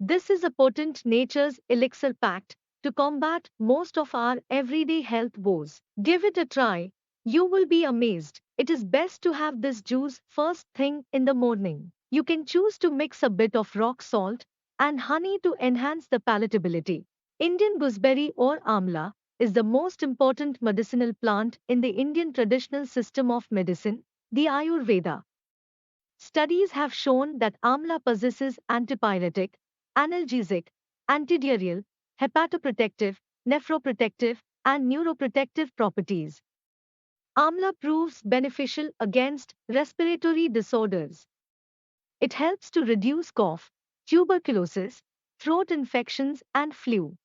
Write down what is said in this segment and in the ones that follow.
This is a potent nature's elixir pact to combat most of our everyday health woes. Give it a try. You will be amazed. It is best to have this juice first thing in the morning. You can choose to mix a bit of rock salt and honey to enhance the palatability. Indian gooseberry or amla is the most important medicinal plant in the Indian traditional system of medicine, the Ayurveda. Studies have shown that amla possesses antipyretic, analgesic, antidiarrheal, hepatoprotective, nephroprotective, and neuroprotective properties. Amla proves beneficial against respiratory disorders. It helps to reduce cough, tuberculosis, throat infections, and flu.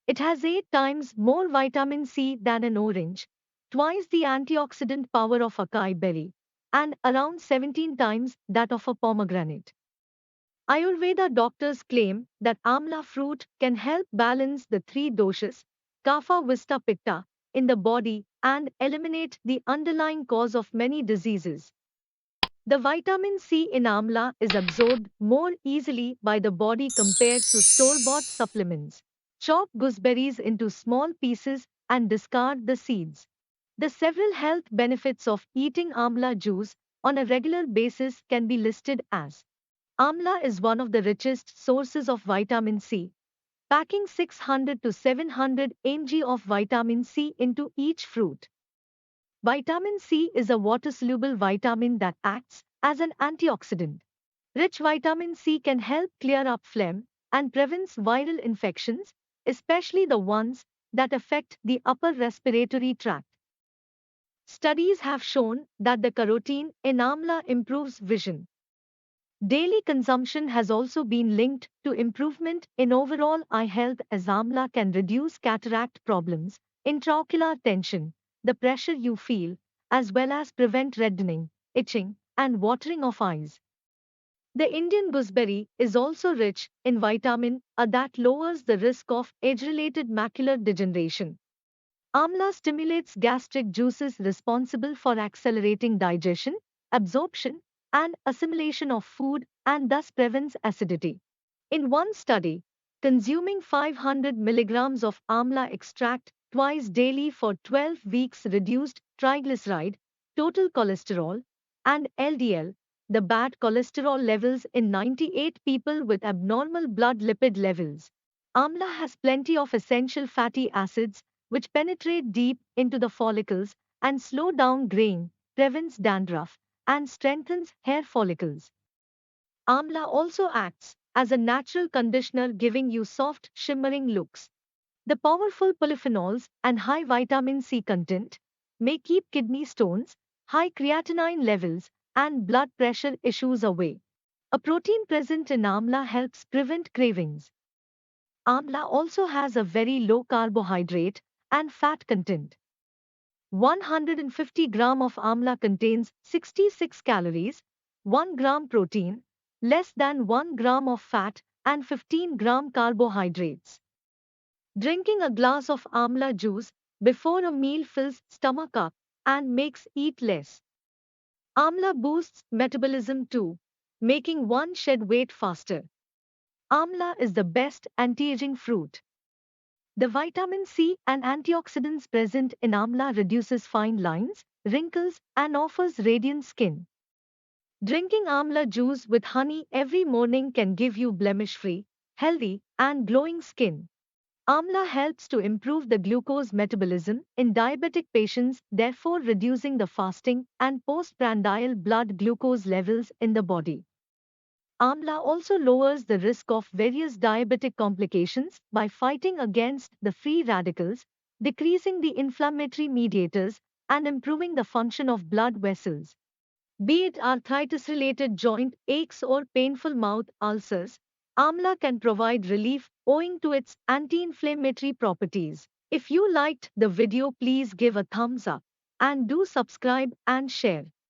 It has 8 times more vitamin C than an orange, twice the antioxidant power of acai berry, and around 17 times that of a pomegranate. Ayurveda doctors claim that amla fruit can help balance the three doshas, kapha, vista, pitta, in the body and eliminate the underlying cause of many diseases. The vitamin C in amla is absorbed more easily by the body compared to store-bought supplements. Chop gooseberries into small pieces and discard the seeds. The several health benefits of eating amla juice on a regular basis can be listed as: amla is one of the richest sources of vitamin C, packing 600 to 700 mg of vitamin C into each fruit. Vitamin C is a water-soluble vitamin that acts as an antioxidant. Rich vitamin C can help clear up phlegm and prevents viral infections, especially the ones that affect the upper respiratory tract. Studies have shown that the carotene in amla improves vision. Daily consumption has also been linked to improvement in overall eye health, as amla can reduce cataract problems, intraocular tension, the pressure you feel, as well as prevent reddening, itching, and watering of eyes. The Indian gooseberry is also rich in vitamin A that lowers the risk of age-related macular degeneration. Amla stimulates gastric juices responsible for accelerating digestion, absorption, and assimilation of food and thus prevents acidity. In one study, consuming 500 milligrams of amla extract twice daily for 12 weeks reduced triglyceride, total cholesterol, and LDL, the bad cholesterol levels in 98 people with abnormal blood lipid levels. Amla has plenty of essential fatty acids which penetrate deep into the follicles and slow down graying, prevents dandruff, and strengthens hair follicles. Amla also acts as a natural conditioner, giving you soft, shimmering looks. The powerful polyphenols and high vitamin C content may keep kidney stones, high creatinine levels, and blood pressure issues away. A protein present in amla helps prevent cravings. Amla also has a very low carbohydrate and fat content. 150 gram of amla contains 66 calories, 1 gram protein, less than 1 gram of fat, and 15 gram carbohydrates. Drinking a glass of amla juice before a meal fills stomach up and makes eat less. Amla boosts metabolism too, making one shed weight faster. Amla is the best anti-aging fruit. The vitamin C and antioxidants present in amla reduces fine lines, wrinkles, and offers radiant skin. Drinking amla juice with honey every morning can give you blemish-free, healthy, and glowing skin. Amla helps to improve the glucose metabolism in diabetic patients, therefore reducing the fasting and postprandial blood glucose levels in the body. Amla also lowers the risk of various diabetic complications by fighting against the free radicals, decreasing the inflammatory mediators, and improving the function of blood vessels. Be it arthritis-related joint aches or painful mouth ulcers, amla can provide relief owing to its anti-inflammatory properties. If you liked the video, please give a thumbs up and do subscribe and share.